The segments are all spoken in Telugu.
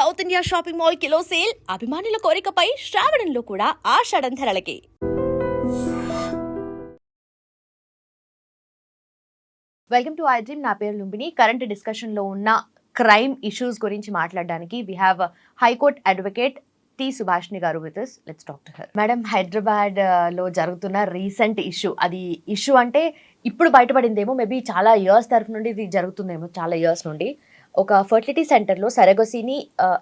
South India shopping mall kilo sale అభిమానుల కోరికపై శ్రావణంలో కూడా ఆషాఢం ధరలకి. Welcome to I dream. నా పేరు లుంబిని. కరెంట్ డిస్కషన్ లో ఉన్న క్రైమ్ ఇష్యూస్ గురించి మాట్లాడడానికి we have high court advocate T సుభాష్ని గారు with us. Let's talk to her. Madam, Hyderabad లో జరుగుతున్న రీసెంట్ ఇష్యూ, అది ఇష్యూ అంటే ఇప్పుడు బయటపడిందేమో, మేబీ చాలా ఇయర్స్ తరఫు నుండి ఇది జరుగుతుందేమో, చాలా ఇయర్స్ నుండి. ఒక ఫర్టిలిటీ సెంటర్లో సరగసిని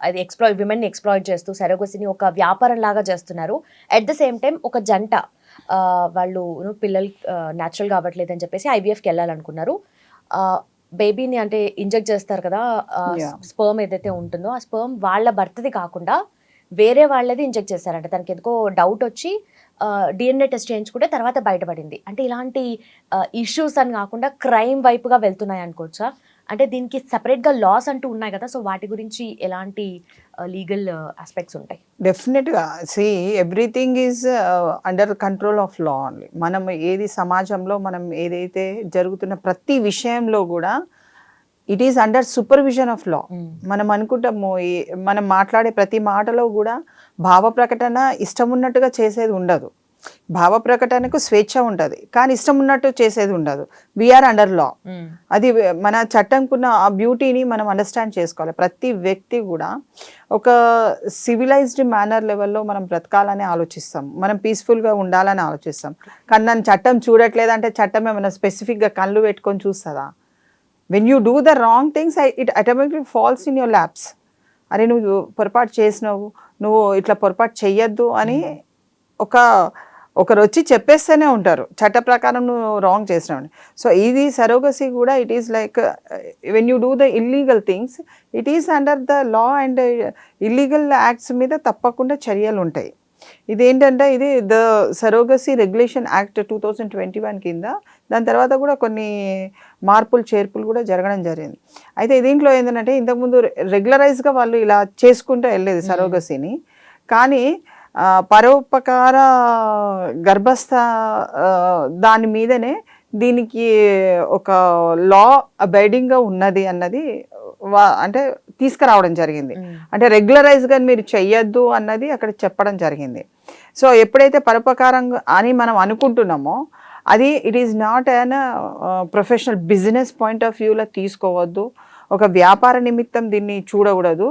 అది విమెన్ని ఎక్స్ప్లాయిట్ చేస్తూ సరగసిని ఒక వ్యాపారం లాగా చేస్తున్నారు. అట్ ద సేమ్ టైం ఒక జంట వాళ్ళు పిల్లలు న్యాచురల్గా అవ్వట్లేదని చెప్పేసి ఐవీఎఫ్కి వెళ్ళాలనుకున్నారు. బేబీని అంటే ఇంజెక్ట్ చేస్తారు కదా, స్పర్మ్ ఏదైతే ఉంటుందో ఆ స్పర్మ్ వాళ్ళ భర్తది కాకుండా వేరే వాళ్ళది ఇంజెక్ట్ చేశారంట. దానికి ఎందుకో డౌట్ వచ్చి డిఎన్ఏ టెస్ట్ చేయించుకుంటే తర్వాత బయటపడింది. అంటే ఇలాంటి ఇష్యూస్ అని కాకుండా క్రైమ్ వైపుగా వెళ్తున్నాయి అనుకోవచ్చా? అంటే దీనికి సెపరేట్గా లాస్ అంటూ ఉన్నాయి కదా, సో వాటి గురించి ఎలాంటి లీగల్ ఆస్పెక్ట్స్ ఉంటాయి? డెఫినెట్గా everything is under control of law only. మనం ఏది సమాజంలో మనం ఏదైతే జరుగుతున్న ప్రతి విషయంలో కూడా it is under supervision of law. మనం అనుకుంటాము మనం మాట్లాడే ప్రతి మాటలో కూడా భావ ప్రకటన ఇష్టం ఉన్నట్టుగా చేసేది ఉండదు. భావ ప్రకటనకు స్వేచ్ఛ ఉంటుంది, కానీ ఇష్టం ఉన్నట్టు చేసేది ఉండదు. We are under law. అది మన చట్టంకున్న ఆ బ్యూటీని మనం అండర్స్టాండ్ చేసుకోవాలి. ప్రతి వ్యక్తి కూడా ఒక సివిలైజ్డ్ మేనర్ లెవెల్లో మనం బ్రతకాలని ఆలోచిస్తాం, మనం పీస్ఫుల్గా ఉండాలని ఆలోచిస్తాం. కానీ నన్ను చట్టం చూడట్లేదంటే చట్టం ఏమైనా స్పెసిఫిక్గా కళ్ళు పెట్టుకొని చూస్తుందా? When you do the wrong things it automatically falls in your laps. అరే నువ్వు పొరపాటు చేసినావు, నువ్వు ఇట్లా పొరపాటు చెయ్యొద్దు అని ఒకరు వచ్చి చెప్పేస్తూనే ఉంటారు, చట్ట ప్రకారం నువ్వు రాంగ్ చేసినావు. సో ఇది సరోగసీ కూడా it is like when you do the illegal things it is under the law, and illegal acts మీద తప్పకుండా చర్యలు ఉంటాయి. ఇదేంటంటే ఇది ద సరోగసీ రెగ్యులేషన్ యాక్ట్ 2021 కింద. దాని తర్వాత కూడా కొన్ని మార్పులు చేర్పులు కూడా జరగడం జరిగింది. అయితే దీంట్లో ఏంటంటే ఇంతకుముందు రెగ్యులరైజ్గా వాళ్ళు ఇలా చేసుకుంటూ వెళ్ళేది సరోగసీని, కానీ పరోపకార గర్భస్థ దాని మీదనే దీనికి ఒక లా అబైడింగ్గా ఉన్నది అన్నది అంటే తీసుకురావడం జరిగింది. అంటే రెగ్యులరైజ్గా మీరు చెయ్యొద్దు అన్నది అక్కడ చెప్పడం జరిగింది. సో ఎప్పుడైతే పరోపకారం అని మనం అనుకుంటున్నామో అది it is not an professional business point of వ్యూలో తీసుకోవద్దు, ఒక వ్యాపార నిమిత్తం దీన్ని చూడకూడదు.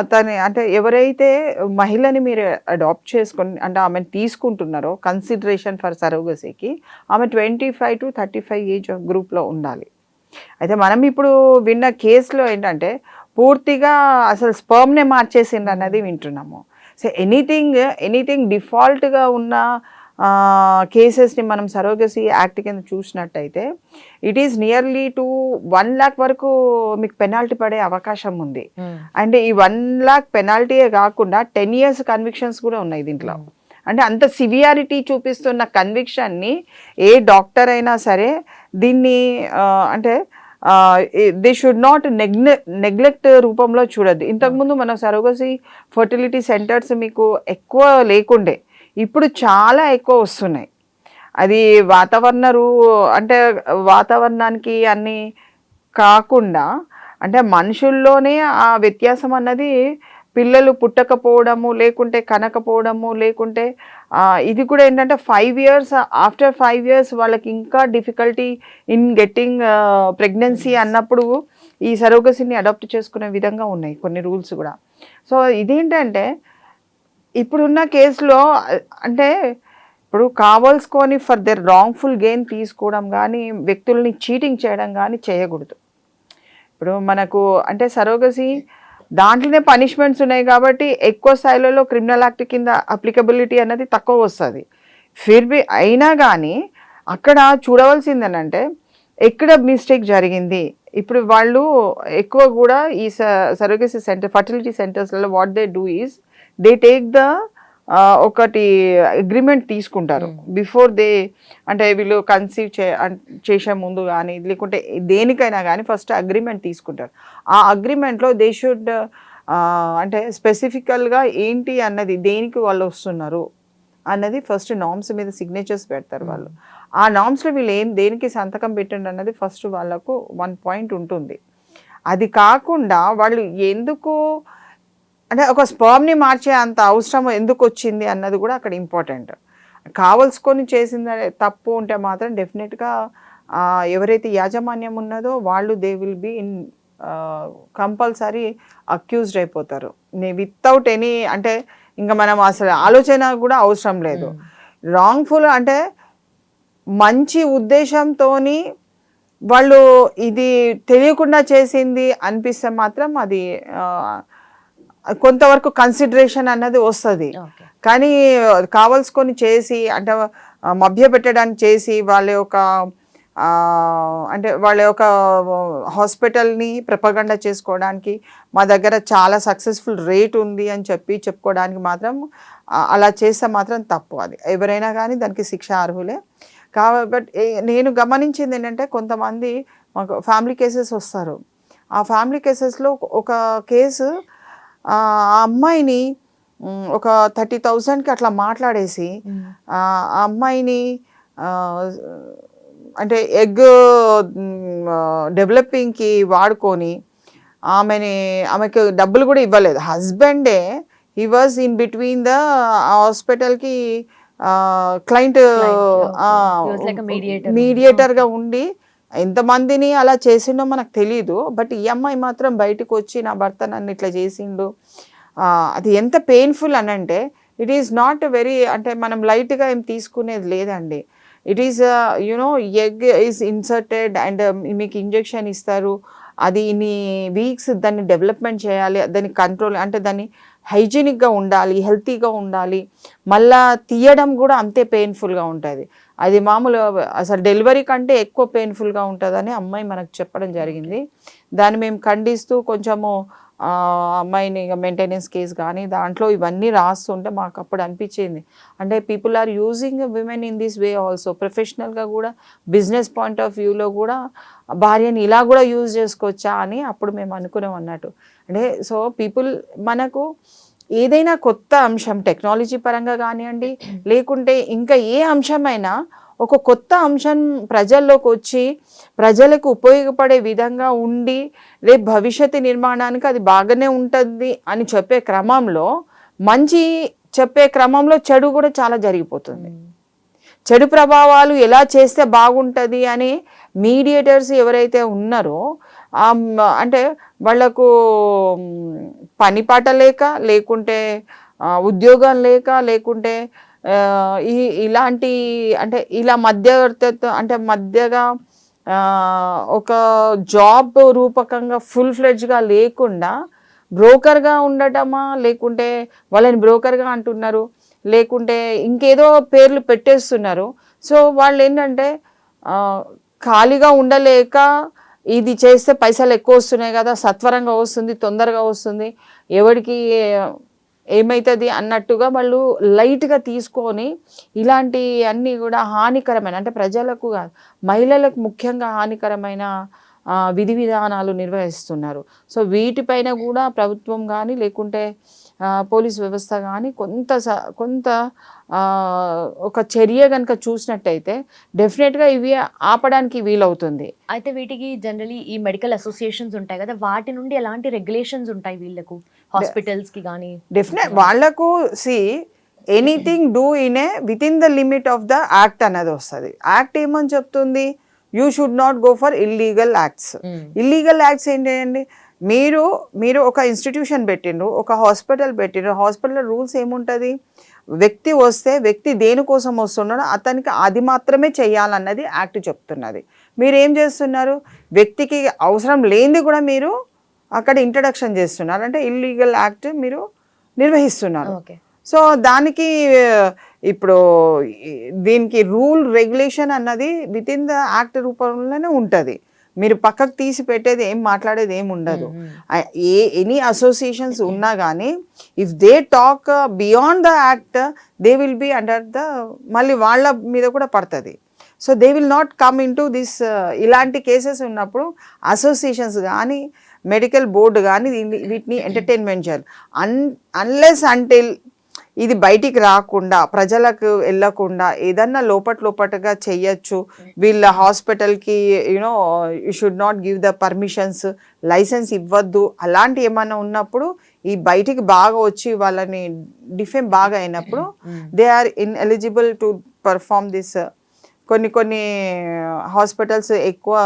అతని అంటే ఎవరైతే మహిళని మీరు అడాప్ట్ చేసుకొని అంటే ఆమెను తీసుకుంటున్నారో కన్సిడరేషన్ ఫర్ సరోగసీకి ఆమె 25 to 35 ఏజ్ గ్రూప్లో ఉండాలి. అయితే మనం ఇప్పుడు విన్న కేసులో ఏంటంటే పూర్తిగా అసలు స్పర్మ్నే మార్చేసింది అన్నది వింటున్నాము. సో ఎనీథింగ్ డిఫాల్ట్గా ఉన్న కేసెస్ని మనం సరోగసీ యాక్ట్ కింద చూసినట్టయితే it is nearly to 1 lakh వరకు మీకు పెనాల్టీ పడే అవకాశం ఉంది. అంటే ఈ 1 lakh పెనాల్టీయే కాకుండా 10 years కన్విక్షన్స్ కూడా ఉన్నాయి దీంట్లో. అంటే అంత సివియారిటీ చూపిస్తున్న కన్విక్షన్ని ఏ డాక్టర్ అయినా సరే దీన్ని అంటే దే షుడ్ నాట్ నెగ్లెక్ట్ రూపంలో చూడద్దు. ఇంతకుముందు మన సరోగసీ ఫర్టిలిటీ సెంటర్స్ మీకు ఎక్కువ లేకుండే, ఇప్పుడు చాలా ఎక్కువ వస్తున్నాయి. అది అంటే వాతావరణానికి అన్నీ కాకుండా అంటే మనుషుల్లోనే ఆ వ్యత్యాసం అన్నది పిల్లలు పుట్టకపోవడము లేకుంటే కనకపోవడము లేకుంటే ఇది కూడా ఏంటంటే 5 years ఆఫ్టర్ 5 years వాళ్ళకి ఇంకా డిఫికల్టీ ఇన్ గెట్టింగ్ ప్రెగ్నెన్సీ అన్నప్పుడు ఈ సరోగసీని అడాప్ట్ చేసుకునే విధంగా ఉన్నాయి కొన్ని రూల్స్ కూడా. సో ఇదేంటంటే ఇప్పుడున్న కేసులో అంటే ఇప్పుడు కావాల్సుకొని ఫర్ దర్ రాంగ్ఫుల్ గెయిన్ తీసుకోవడం కానీ వ్యక్తుల్ని చీటింగ్ చేయడం కానీ చేయకూడదు. ఇప్పుడు మనకు అంటే సరోగసీ దాంట్లోనే పనిష్మెంట్స్ ఉన్నాయి కాబట్టి ఎక్కువ స్థాయిలలో క్రిమినల్ యాక్ట్ కింద అప్లికబిలిటీ అన్నది తక్కువ వస్తుంది. ఫిర్బి అయినా కానీ అక్కడ చూడవలసిందేనంటే ఎక్కడ మిస్టేక్ జరిగింది. ఇప్పుడు వాళ్ళు ఎక్కువ కూడా ఈ సరోగసీ సెంటర్ ఫర్టిలిటీ సెంటర్స్లలో what they do is they take the ఒకటి అగ్రిమెంట్ తీసుకుంటారు బిఫోర్ దే, అంటే వీళ్ళు కన్సీవ్ చేసే ముందు కానీ లేకుంటే దేనికైనా కానీ ఫస్ట్ అగ్రిమెంట్ తీసుకుంటారు. ఆ అగ్రిమెంట్లో దే షుడ్ అంటే స్పెసిఫికల్గా ఏంటి అన్నది దేనికి వాళ్ళు వస్తున్నారు అన్నది ఫస్ట్ నామ్స్ మీద సిగ్నేచర్స్ పెడతారు వాళ్ళు. ఆ నామ్స్లో వీళ్ళు దేనికి సంతకం పెట్టండి అన్నది ఫస్ట్ వాళ్ళకు 1 point ఉంటుంది. అది కాకుండా వాళ్ళు ఎందుకు అంటే ఒక స్పర్మ్ని మార్చే అంత అవసరం ఎందుకు వచ్చింది అన్నది కూడా అక్కడ ఇంపార్టెంట్. కావలసుకొని చేసింది తప్పు ఉంటే మాత్రం డెఫినెట్గా ఎవరైతే యాజమాన్యం ఉన్నదో వాళ్ళు they will be in compulsory accused అయిపోతారు. వితౌట్ ఎనీ అంటే ఇంకా మనం అసలు ఆలోచన కూడా అవసరం లేదు. రాంగ్ఫుల్ అంటే మంచి ఉద్దేశంతోని వాళ్ళు ఇది తెలియకుండా చేసింది అనిపిస్తే మాత్రం అది కొంతవరకు కన్సిడరేషన్ అన్నది వస్తుంది. కానీ కావలసుకొని చేసి అంటే మభ్య పెట్టడానికి చేసి వాళ్ళ యొక్క అంటే వాళ్ళ యొక్క హాస్పిటల్ని ప్రపగండ చేసుకోవడానికి మా దగ్గర చాలా సక్సెస్ఫుల్ రేట్ ఉంది అని చెప్పుకోవడానికి మాత్రం అలా చేస్తే మాత్రం తప్పు. అది ఎవరైనా కానీ దానికి శిక్ష అర్హులే. కాబట్టి నేను గమనించింది ఏంటంటే కొంతమంది మాకు ఫ్యామిలీ కేసెస్ వస్తారు. ఆ ఫ్యామిలీ కేసెస్లో ఒక కేసు ఆ అమ్మాయిని ఒక 30,000కి అట్లా మాట్లాడేసి ఆ అమ్మాయిని అంటే ఎగ్ డెవలపింగ్కి వాడుకొని ఆమెకు డబ్బులు కూడా ఇవ్వలేదు. హస్బెండే he was in between the హాస్పిటల్కి క్లయింట్ మీడియేటర్గా ఉండి ఎంతమందిని అలా చేసిండో మనకు తెలీదు. బట్ ఈ అమ్మాయి మాత్రం బయటకు వచ్చి నా భర్త నన్ను ఇట్లా చేసిండు. అది ఎంత పెయిన్ఫుల్ అని అంటే ఇట్ ఈస్ నాట్ వెరీ అంటే మనం లైట్గా ఏం తీసుకునేది లేదండి. It is you know egg is inserted and మీకు ఇంజెక్షన్ ఇస్తారు. అది ఇన్ని వీక్స్ దాన్ని డెవలప్మెంట్ చేయాలి, దాన్ని కంట్రోల్ అంటే దాన్ని హైజీనిక్గా ఉండాలి, హెల్తీగా ఉండాలి. మళ్ళా తీయడం కూడా అంతే పెయిన్ఫుల్గా ఉంటుంది. అది మామూలు అసలు డెలివరీ కంటే ఎక్కువ పెయిన్ఫుల్గా ఉంటుందని అమ్మాయి మనకు చెప్పడం జరిగింది. దాన్ని మేము ఖండిస్తూ కొంచెము అమ్మాయిని మెయింటెనెన్స్ కేసు కానీ దాంట్లో ఇవన్నీ రాస్తుంటే మాకు అప్పుడు అనిపించింది అంటే people are using women in this way also. ప్రొఫెషనల్గా కూడా బిజినెస్ పాయింట్ ఆఫ్ వ్యూలో కూడా భార్యని ఇలా కూడా యూజ్ చేసుకోవచ్చా అని అప్పుడు మేము అనుకున్నాం అన్నట్టు. అంటే సో పీపుల్ మనకు ఏదైనా కొత్త అంశం టెక్నాలజీ పరంగా కానివ్వండి లేకుంటే ఇంకా ఏ అంశమైనా ఒక కొత్త అంశం ప్రజల్లోకి వచ్చి ప్రజలకు ఉపయోగపడే విధంగా ఉండి రేపు భవిష్యత్తు నిర్మాణానికి అది బాగానే ఉంటుంది అని చెప్పే క్రమంలో మంచి చెప్పే క్రమంలో చెడు కూడా చాలా జరిగిపోతుంది. చెడు ప్రభావాలు ఎలా చేస్తే బాగుంటుంది అని మీడియేటర్స్ ఎవరైతే ఉన్నారో అంటే వాళ్లకు పని పాట లేక లేకుంటే ఉద్యోగం లేక లేకుంటే ఇలాంటి అంటే ఇలా మధ్యవర్తిత్వ అంటే మధ్యగా ఒక జాబ్ రూపకంగా ఫుల్ ఫ్లెడ్జ్గా లేకుండా బ్రోకర్గా ఉండటమా లేకుంటే వాళ్ళని బ్రోకర్గా అంటున్నారు లేకుంటే ఇంకేదో పేర్లు పెట్టేస్తున్నారు. సో వాళ్ళు ఏంటంటే ఖాళీగా ఉండలేక ఇది చేస్తే పైసలు ఎక్కువ వస్తున్నాయి కదా, సత్వరంగా వస్తుంది, తొందరగా వస్తుంది, ఎవరికి ఏమవుతుంది అన్నట్టుగా వాళ్ళు లైట్గా తీసుకొని ఇలాంటి అన్నీ కూడా హానికరమైన అంటే ప్రజలకు కాదు మహిళలకు ముఖ్యంగా హానికరమైన విధి విధానాలు నిర్వహిస్తున్నారు. సో వీటిపైన కూడా ప్రభుత్వం కానీ లేకుంటే పోలీస్ వ్యవస్థ కానీ కొంత ఒక చర్య కనుక చూసినట్టయితే డెఫినెట్గా ఇవి ఆపడానికి వీలవుతుంది. అయితే వీటికి జనరలీ ఈ మెడికల్ అసోసియేషన్స్ ఉంటాయి కదా, వాటి నుండి ఎలాంటి రెగ్యులేషన్స్ ఉంటాయి వీళ్ళకు హాస్పిటల్స్కి కానీ? డెఫినెట్ వాళ్ళకు anything do in a with in the limit of the act అనేది వస్తుంది. యాక్ట్ ఏమని చెప్తుంది? You should not go for illegal acts. Illegal acts ఏంటండి? మీరు ఒక ఇన్స్టిట్యూషన్ పెట్టిండ్రు, ఒక హాస్పిటల్ పెట్టిండ్రు. హాస్పిటల్ రూల్స్ ఏముంటుంది? వ్యక్తి వస్తే వ్యక్తి దేనికోసం వస్తున్నాడో అతనికి అది మాత్రమే చేయాలన్నది యాక్ట్ చెప్తున్నది. మీరు ఏం చేస్తున్నారు? వ్యక్తికి అవసరం లేనిది కూడా మీరు అక్కడ ఇంట్రడక్షన్ చేస్తున్నారు, అంటే ఇల్లీగల్ యాక్ట్ మీరు నిర్వహిస్తున్నారు. సో దానికి ఇప్పుడు దీనికి రూల్ రెగ్యులేషన్ అన్నది విత్ ఇన్ ద యాక్ట్ రూపంలోనే ఉంటుంది. మీరు పక్కకు తీసి పెట్టేది ఏం మాట్లాడేది ఏం ఉండదు. ఎనీ అసోసియేషన్స్ ఉన్నా కానీ if they talk beyond the act they will be under the మళ్ళీ వాళ్ళ మీద కూడా పడుతుంది. So they will not come in to this. ఇలాంటి కేసెస్ ఉన్నప్పుడు అసోసియేషన్స్ కానీ మెడికల్ బోర్డు కానీ వీటిని ఎంటర్టైన్మెంట్ చేయాలి. అన్లెస్ అంటిల్ ఇది బయటికి రాకుండా ప్రజలకు వెళ్ళకుండా ఏదన్నా లోపటగా చెయ్యొచ్చు. వీళ్ళ హాస్పిటల్కి you know you should not give the permissions, license ఇవ్వద్దు, అలాంటి ఏమైనా ఉన్నప్పుడు ఈ బయటికి బాగా వచ్చి వాళ్ళని డిఫేమ్ బాగా అయినప్పుడు they are ineligible to perform this. కొన్ని హాస్పిటల్స్ ఎక్కువ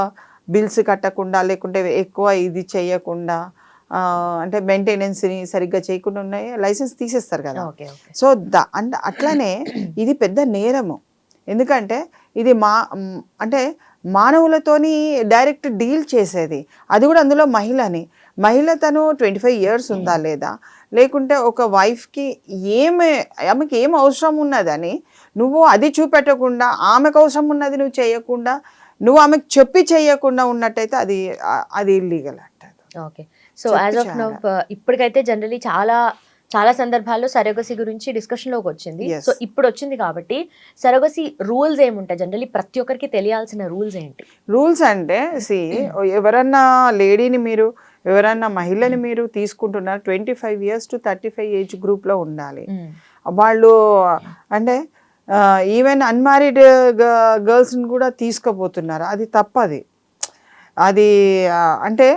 బిల్స్ కట్టకుండా లేకుంటే ఎక్కువ ఇది చేయకుండా అంటే మెయింటెనెన్స్ని సరిగ్గా చేయకుండా ఉన్నాయి లైసెన్స్ తీసేస్తారు కదా. సో అంటే అట్లానే ఇది పెద్ద నేరము. ఎందుకంటే ఇది అంటే మానవులతోని డైరెక్ట్ డీల్ చేసేది, అది కూడా అందులో మహిళ తను 25 years ఉందా లేదా, లేకుంటే ఒక వైఫ్కి ఆమెకి ఏం అవసరం ఉన్నదని నువ్వు అది చూపెట్టకుండా, ఆమెకు అవసరం ఉన్నది నువ్వు చేయకుండా, నువ్వు ఆమెకు చెప్పి చేయకుండా ఉన్నట్టయితే అది ఇల్లీగల్ అంటారు. Okay. So as of now ఇప్పటికైతే జనరలీ చాలా సందర్భాల్లో సరోగసీ గురించి డిస్కషన్లోకి వచ్చింది. సో ఇప్పుడు వచ్చింది కాబట్టి సరోగసీ రూల్స్ ఏముంటాయి జనరలీ, ప్రతి ఒక్కరికి తెలియాల్సిన రూల్స్ ఏంటి? రూల్స్ అంటే ఎవరన్నా లేడీని మీరు ఎవరన్నా మహిళని మీరు తీసుకుంటున్నారు 25 years to 35 ఏజ్ గ్రూప్లో ఉండాలి. వాళ్ళు అంటే ఈవెన్ అన్మ్యారీడ్ గర్ల్స్ని కూడా తీసుకుపోతున్నారు, అది తప్పది. అది అంటే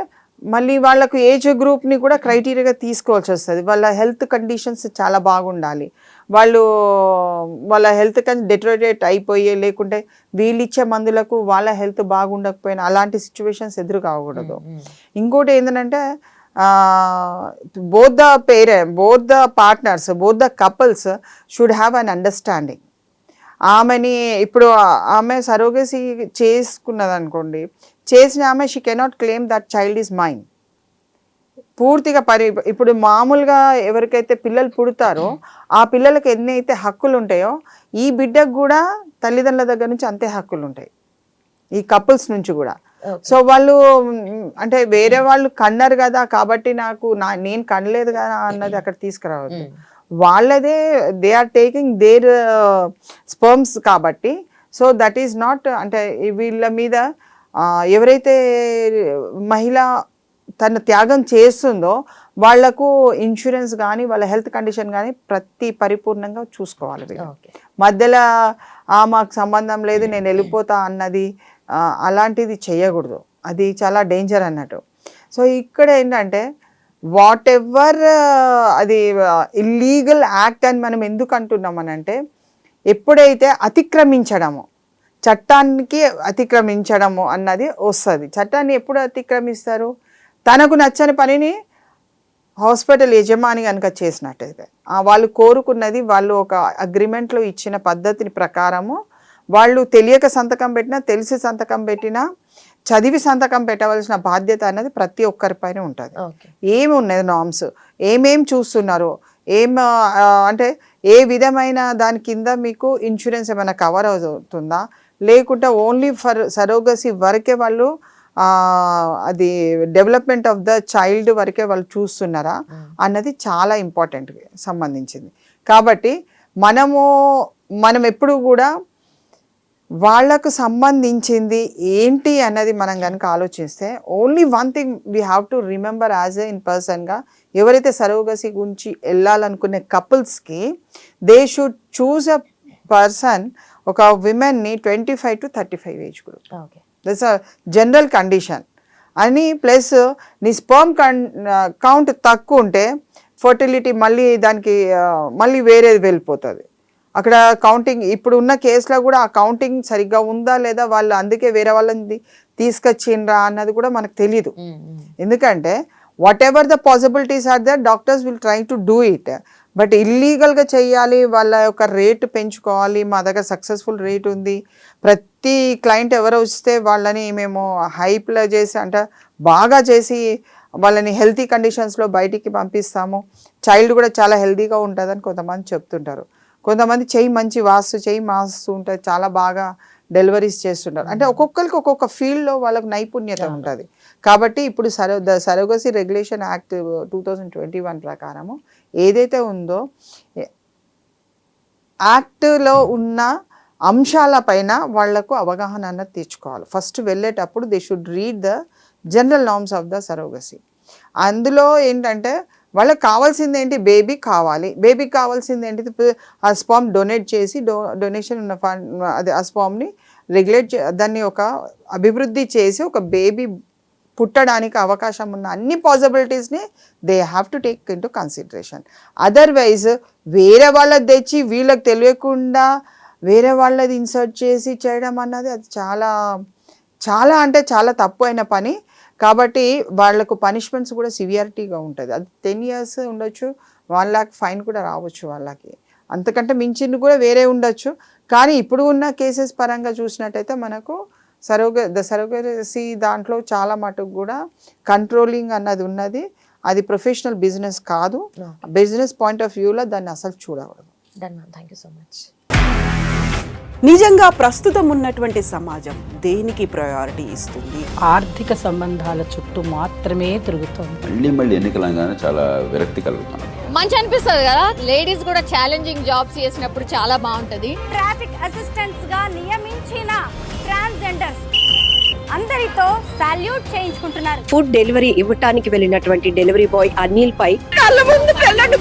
మళ్ళీ వాళ్ళకు ఏజ్ గ్రూప్ని కూడా క్రైటీరియాగా తీసుకోవాల్సి వస్తుంది. వాళ్ళ హెల్త్ కండిషన్స్ చాలా బాగుండాలి, వాళ్ళ హెల్త్ డెటరేట్ అయిపోయి లేకుంటే వీళ్ళు ఇచ్చే మందులకు వాళ్ళ హెల్త్ బాగుండకపోయినా అలాంటి సిచ్యువేషన్స్ ఎదురు కాకూడదు. ఇంకోటి ఏంటంటే both the partners, both the couples should have an understanding. ఆమెని ఇప్పుడు ఆమె సరోగసీ చేసుకున్నది అనుకోండి, చేసిన ఆమె she cannot claim that child is mine. పూర్తిగా ఇప్పుడు మామూలుగా ఎవరికైతే పిల్లలు పుడతారో ఆ పిల్లలకి ఎన్నైతే హక్కులు ఉంటాయో ఈ బిడ్డకు కూడా తల్లిదండ్రుల దగ్గర నుంచి అంతే హక్కులు ఉంటాయి, ఈ కపుల్స్ నుంచి కూడా. సో వాళ్ళు అంటే వేరే వాళ్ళు కన్నారు కదా కాబట్టి నేను కనలేదు కదా అన్నది అక్కడ తీసుకురావద్దు. వాళ్ళదే they are taking their sperms కాబట్టి. సో దట్ ఈస్ నాట్ అంటే వీళ్ళ మీద ఎవరైతే మహిళ తన త్యాగం చేస్తుందో వాళ్లకు ఇన్సూరెన్స్ కానీ వాళ్ళ హెల్త్ కండిషన్ కానీ పరిపూర్ణంగా చూసుకోవాలి. మధ్యలో మాకు సంబంధం లేదు నేను వెళ్ళిపోతా అన్నది అలాంటిది చేయకూడదు, అది చాలా డేంజర్ అన్నట్టు. సో ఇక్కడ ఏంటంటే వాట్ ఎవర్ అది ఇల్లీగల్ యాక్ట్ అని మనం ఎందుకు అంటున్నామనంటే, ఎప్పుడైతే చట్టానికి అతిక్రమించడము అన్నది వస్తుంది. చట్టాన్ని ఎప్పుడు అతిక్రమిస్తారు? తనకు నచ్చని పనిని హాస్పిటల్ యజమాని కనుక చేసినట్టయితే, వాళ్ళు కోరుకున్నది వాళ్ళు ఒక అగ్రిమెంట్లో ఇచ్చిన పద్ధతిని ప్రకారము వాళ్ళు తెలియక సంతకం పెట్టినా తెలిసి సంతకం పెట్టినా చదివి సంతకం పెట్టవలసిన బాధ్యత అన్నది ప్రతి ఒక్కరిపైన ఉంటుంది. ఏమి ఉన్నది నామ్స్, ఏమేం చూస్తున్నారు, అంటే ఏ విధమైన దాని కింద మీకు ఇన్సూరెన్స్ ఏమైనా కవర్ అవుతుందా, లేకుంటే ఓన్లీ ఫర్ సరోగసీ వరకే వాళ్ళు అది డెవలప్మెంట్ ఆఫ్ ద చైల్డ్ వరకే వాళ్ళు చూస్తున్నారా అన్నది చాలా ఇంపార్టెంట్ సంబంధించింది. కాబట్టి మనం ఎప్పుడు కూడా వాళ్లకు సంబంధించింది ఏంటి అన్నది మనం కనుక ఆలోచిస్తే, only one thing we have to remember as a in పర్సన్గా, ఎవరైతే సరోగసీ గురించి వెళ్ళాలనుకునే కపుల్స్కి they should choose a person, ఒక విమెన్ని 25 to 35 age group. That's a general condition అని. ప్లస్ నీ స్పర్మ్ కౌంట్ తక్కువ ఉంటే ఫర్టిలిటీ మళ్ళీ వేరేది వెళ్ళిపోతుంది. అక్కడ కౌంటింగ్ ఇప్పుడు ఉన్న కేసులో కూడా ఆ కౌంటింగ్ సరిగ్గా ఉందా లేదా, వాళ్ళు అందుకే వేరే వాళ్ళని తీసుకొచ్చిండ్రా అన్నది కూడా మనకు తెలీదు. ఎందుకంటే whatever the possibilities are there, doctors will try to do it. But ఇల్లీగల్గా చేయాలి, వాళ్ళ యొక్క రేటు పెంచుకోవాలి, మా దగ్గర సక్సెస్ఫుల్ రేట్ ఉంది, ప్రతి క్లయింట్ ఎవరు వస్తే వాళ్ళని మేము హైప్లో చేసి అంటే బాగా చేసి వాళ్ళని హెల్తీ కండిషన్స్లో బయటికి పంపిస్తాము, చైల్డ్ కూడా చాలా హెల్తీగా ఉంటుందని కొంతమంది చెప్తుంటారు. కొంతమంది మంచి మాస్తు ఉంటుంది, చాలా బాగా డెలివరీస్ చేస్తుంటారు. అంటే ఒక్కొక్కరికి ఒక్కొక్క ఫీల్డ్లో వాళ్ళకు నైపుణ్యత ఉంటుంది. కాబట్టి ఇప్పుడు సరోగసీ రెగ్యులేషన్ యాక్ట్ 2021 ప్రకారము ఏదైతే ఉందో యాక్ట్లో ఉన్న అంశాలపైన వాళ్లకు అవగాహన అన్నది తెచ్చుకోవాలి. ఫస్ట్ వెళ్ళేటప్పుడు they should read the general norms of the surrogacy. అందులో ఏంటంటే వాళ్ళకి కావాల్సింది ఏంటి, బేబీకి కావాల్సింది ఏంటి, ఆ స్పామ్ డొనేట్ చేసి డొనేషన్ ఉన్న ఫండ్ ఆ స్పామ్ని రెగ్యులేట్ దాన్ని ఒక అభివృద్ధి చేసి ఒక బేబీ పుట్టడానికి అవకాశం ఉన్న అన్ని పాసిబిలిటీస్ని they have to take into consideration. Otherwise వేరే వాళ్ళది తెచ్చి వీళ్ళకి తెలియకుండా వేరే వాళ్ళది ఇన్సర్ట్ చేసి చేయడం అన్నది అది చాలా చాలా అంటే చాలా తప్పు అయిన పని. కాబట్టి వాళ్ళకు పనిష్మెంట్స్ కూడా సివియారిటీగా ఉంటుంది. అది 10 years ఉండొచ్చు, 1 lakh ఫైన్ కూడా రావచ్చు వాళ్ళకి, అంతకంటే మించింది కూడా వేరే ఉండొచ్చు. కానీ ఇప్పుడు ఉన్న కేసెస్ పరంగా చూసినట్టయితే మనకు సరోగసీ దాంట్లో చాలా మటుకు కూడా కంట్రోలింగ్ అన్నది ఉన్నది. అది ప్రొఫెషనల్ బిజినెస్ కాదు. బిజినెస్ పాయింట్ ఆఫ్ వ్యూలో దాన్ని అసలు చూడకూడదు. Done ma'am, thank you so much. నిజంగా ప్రస్తుతం ఉన్నటువంటి సమాజం దేనికి ప్రయారిటీ ఇస్తుంది? ఆర్థిక సంబంధాల చుట్టూ మాత్రమే తిరుగుతోంది. మళ్ళీ ఎన్నికలంగానే చాలా విరక్తి కలుగుతాను. మంచి అనిపిస్తుంది కదా, లేడీస్ కూడా ఛాలెంజింగ్ జాబ్స్ చేసినప్పుడు చాలా బాగుంటది. ట్రాఫిక్ అసిస్టెంట్స్ గా నియమించిన ట్రాన్స్జెండర్స్ అందరితో సాల్యూట్ చేయించుకుంటున్నారు. ఫుడ్ డెలివరీ ఇవ్వటానికి వెళ్ళినటువంటి డెలివరీ బాయ్ అనిల్ పై కళ్ళ ముందు పెళ్ళండి